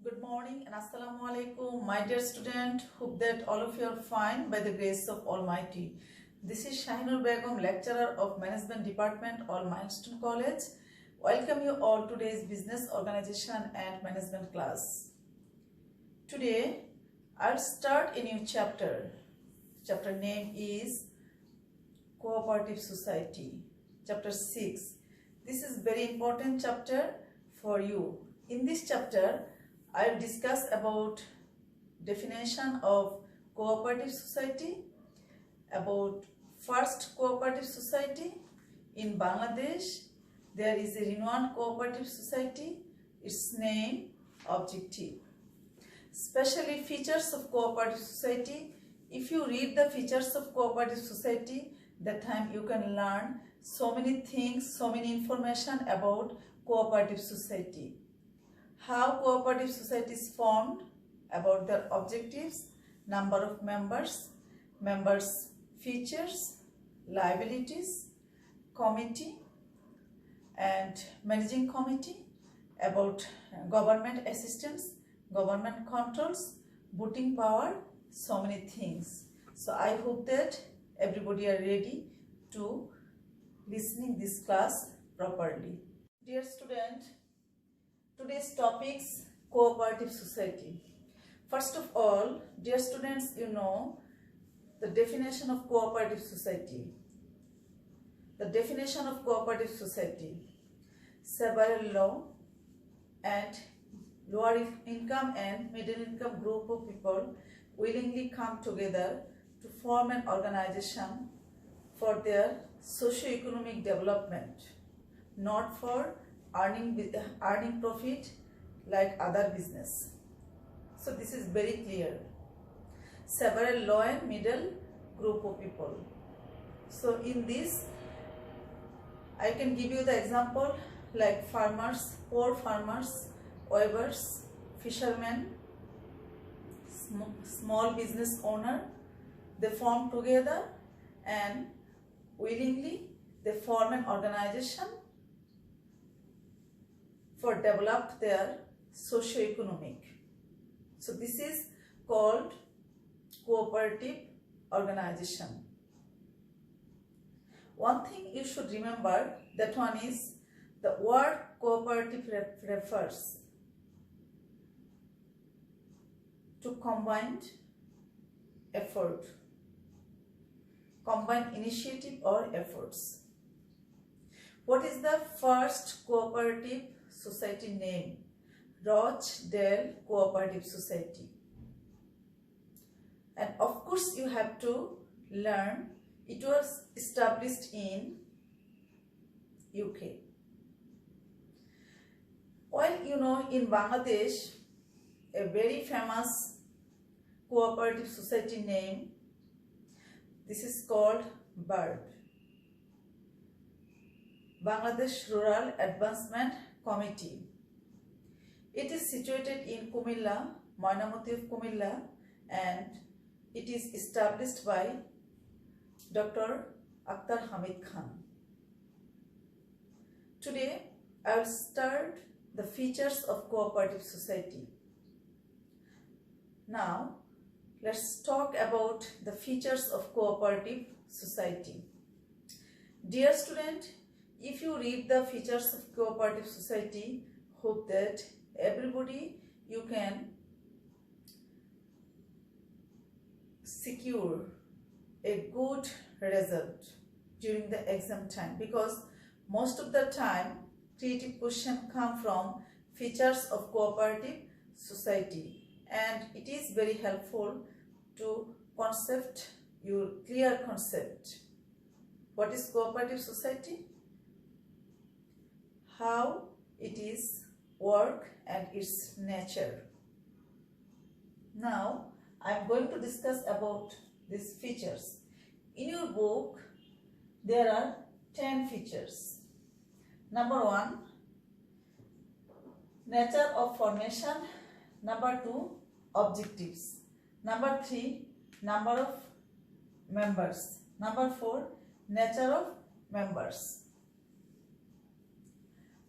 Good morning and Assalamu alaikum, my dear student. Hope that all of you are fine by the grace of Almighty. This is Shahinur Begum, lecturer of Management Department, All Milestone College. Welcome you all to today's Business Organization and Management class. Today, I'll start a new chapter. Chapter name is Cooperative Society. Chapter 6. This is very important chapter for you. In this chapter, I will discuss about definition of cooperative society, about first cooperative society in Bangladesh. There is a renowned cooperative society, its name, objective. Especially features of cooperative society. If you read the features of cooperative society, that time you can learn so many things, so many information about cooperative society. How cooperative society is formed, about their objectives, number of members, members' features, liabilities, committee and managing committee, about government assistance, government controls, voting power, so many things. So I hope that everybody are ready to listening this class properly. Dear student, today's topics cooperative society. First of all, dear students, you know the definition of cooperative society. The definition of cooperative society: several low and lower income and middle income group of people willingly come together to form an organization for their socio-economic development, not for earning profit like other business. So this is very clear. Several low and middle group of people. So in this, I can give you the example like farmers, poor farmers, weavers, fishermen, small business owner. They form together and willingly they form an organization for develop their socio-economic. So this is called cooperative organization. One thing you should remember, that one is the word cooperative refers to combined effort, combined initiative or efforts. What is the first cooperative society name? Rochdale Cooperative Society. And of course you have to learn it was established in UK. Well, you know, in Bangladesh, a very famous cooperative society name, this is called BIRD, Bangladesh Rural Advancement Committee. It is situated in Kumilla, Moinamoti of Kumilla, and it is established by Dr. Akhtar Hamid Khan. Today, I will start the features of cooperative society. Now, let's talk about the features of cooperative society. Dear student, if you read the features of cooperative society, hope that everybody you can secure a good result during the exam time, because most of the time creative question come from features of cooperative society, and it is very helpful to concept your clear concept. What is cooperative society? How it is work and its nature. Now I am going to discuss about these features. In your book there are 10 features. Number 1, nature of formation. Number 2, objectives. Number 3, number of members. Number 4, nature of members.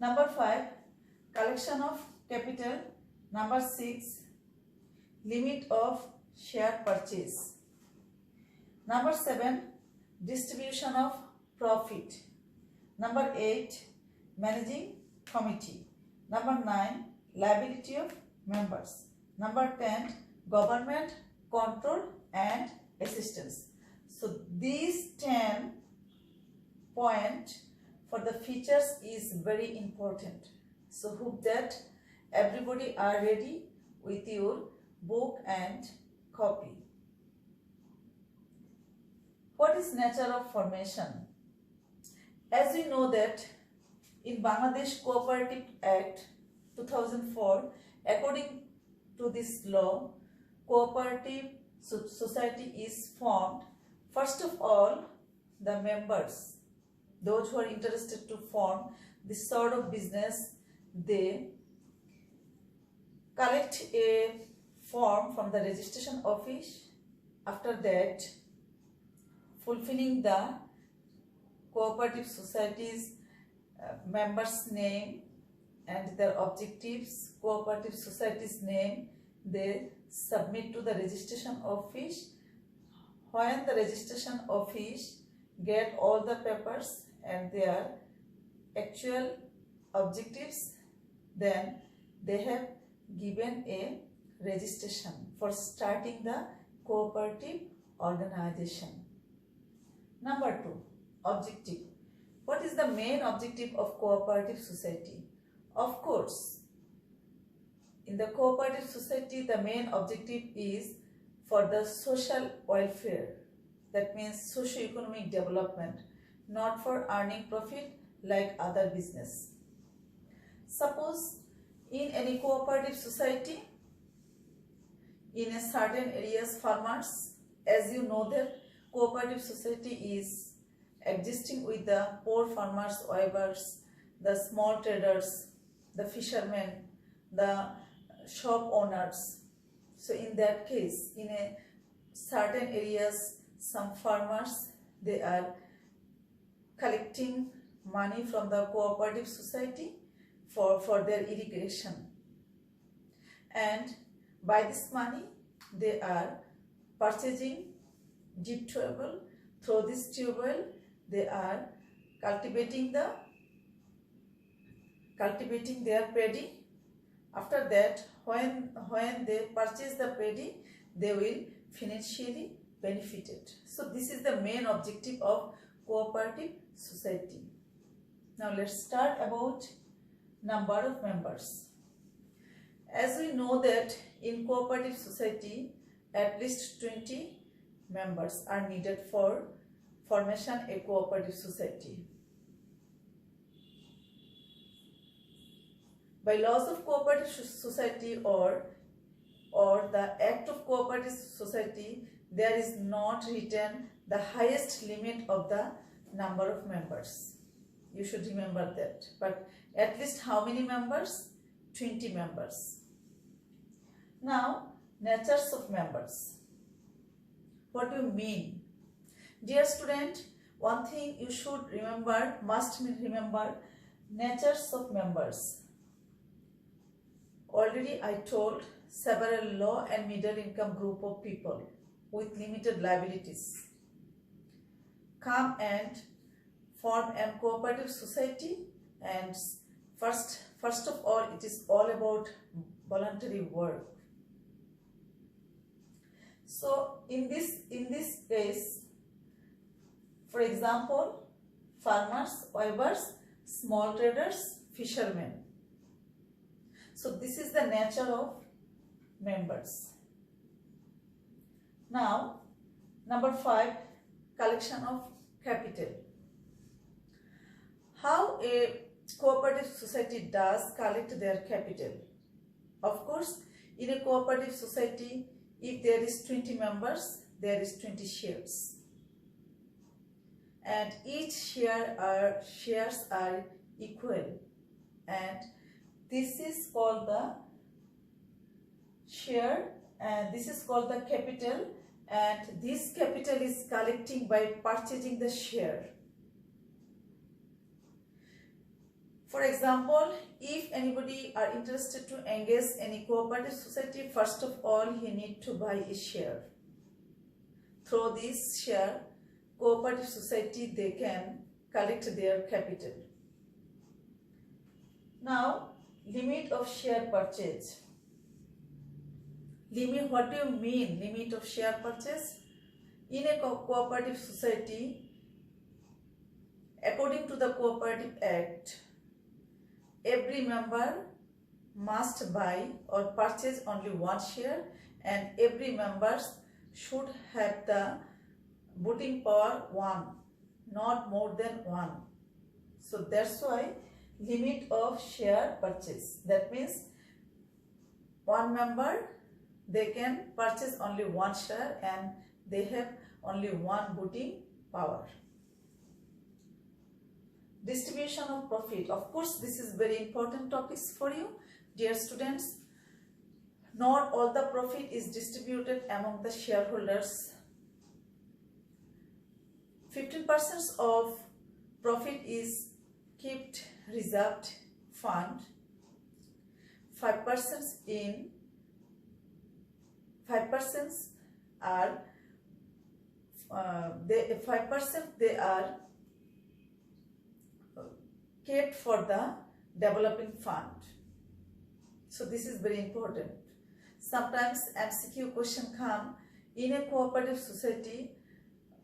Number 5, collection of capital Number 6, limit of share purchase. Number 7, distribution of profit. Number 8, managing committee. Number 9, liability of members. Number 10, government control and assistance. So these 10 points for the features is very important. So hope that everybody are ready with your book and copy. What is nature of formation? As we know that in Bangladesh Cooperative Act 2004, according to this law, cooperative society is formed. First of all, the members, those who are interested to form this sort of business, they collect a form from the registration office. After that, fulfilling the cooperative society's members' name and their objectives, cooperative society's name, they submit to the registration office. When the registration office get all the papers and their actual objectives, then they have given a registration for starting the cooperative organization. Number 2, objective. What is the main objective of cooperative society? Of course, in the cooperative society, the main objective is for the social welfare. That means socio-economic development, not for earning profit like other business. Suppose in any cooperative society, in a certain areas, farmers, as you know that cooperative society is existing with the poor farmers, weavers, the small traders, the fishermen, the shop owners. So in that case, in a certain areas, some farmers, they are collecting money from the cooperative society for their irrigation, and by this money they are purchasing deep tube well. Through this tube well, they are cultivating their paddy. After that, when they purchase the paddy, they will financially benefit it. So this is the main objective of cooperative society. Now let's start about number of members. As we know that in cooperative society, at least 20 members are needed for formation a cooperative society. By laws of cooperative society or the Act of Cooperative Society, there is not written the highest limit of the number of members. You should remember that. But at least how many members? 20 members. Now, natures of members. What do you mean? Dear student, one thing you should remember, must remember, natures of members. Already I told several low and middle income group of people with limited liabilities come and form a cooperative society, and first of all, it is all about voluntary work. So in this case, for example, farmers, weavers, small traders, fishermen. So this is the nature of members. Now, number 5, collection of capital. How a cooperative society does collect their capital? Of course, in a cooperative society, if there is 20 members, there is 20 shares. And each shares are equal. And this is called the share, and this is called the capital, and this capital is collecting by purchasing the share. For example, if anybody are interested to engage any cooperative society, first of all he need to buy a share. Through this share, cooperative society they can collect their capital. Now, limit of share purchase. Limit, what do you mean limit of share purchase? In a cooperative society, according to the Cooperative Act, every member must buy or purchase only one share, and every member should have the voting power 1, not more than 1. So that's why limit of share purchase. That means one member they can purchase only one share and they have only one voting power. Distribution of profit. Of course, this is very important topics for you, dear students. Not all the profit is distributed among the shareholders. 15% of profit is kept reserved fund. 5% are 5% they are kept for the developing fund. So this is very important. Sometimes MCQ question come, in a cooperative society,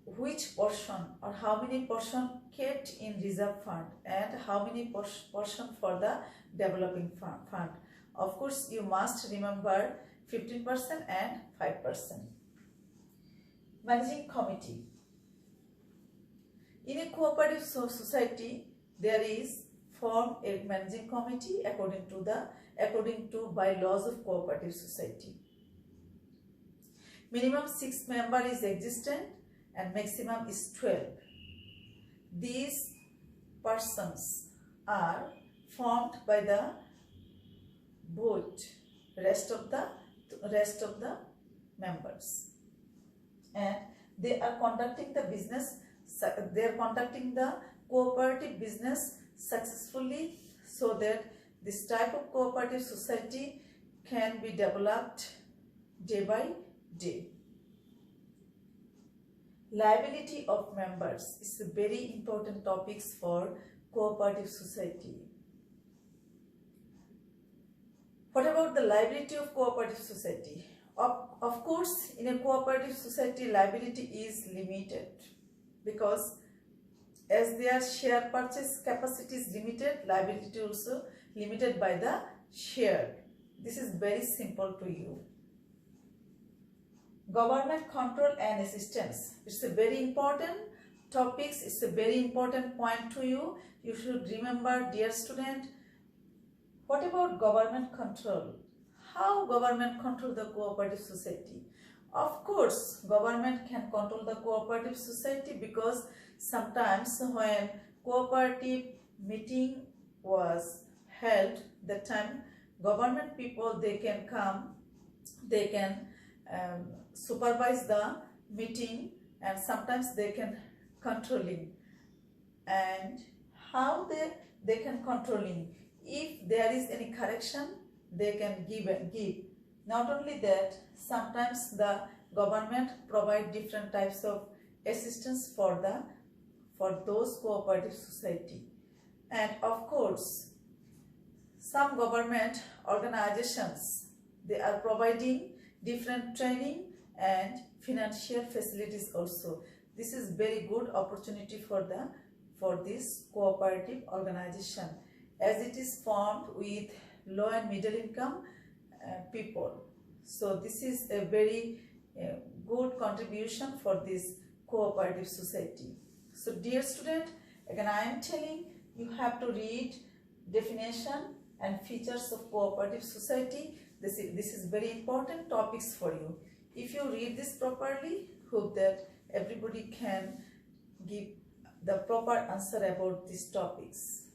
which portion or how many portion kept in reserve fund and how many portion for the developing fund. Of course, you must remember 15% and 5%. Managing committee. In a cooperative society, there is formed a managing committee according to bylaws of cooperative society. Minimum 6 members is existent and maximum is 12. These persons are formed by the vote rest of the members, and they are conducting the business. They are conducting the cooperative business successfully, so that this type of cooperative society can be developed day by day. Liability of members is a very important topic for cooperative society. What about the liability of cooperative society? Of course, in a cooperative society, liability is limited, because as their share purchase capacity is limited, liability also limited by the share. This is very simple to you. Government control and assistance. It's a very important topic. It's a very important point to you. You should remember, dear student. What about government control? How government control the cooperative society? Of course, government can control the cooperative society, because sometimes when cooperative meeting was held, that time government people they can come, they can supervise the meeting, and sometimes they can controlling. And how they can controlling? If there is any correction, they can give. Not only that, sometimes the government provide different types of assistance for those cooperative society. And of course, some government organizations, they are providing different training and financial facilities also. This is very good opportunity for this cooperative organization, as it is formed with low and middle income people. So this is a very good contribution for this cooperative society. So dear student, again I am telling you have to read definition and features of cooperative society. This is very important topics for you. If you read this properly, hope that everybody can give the proper answer about these topics.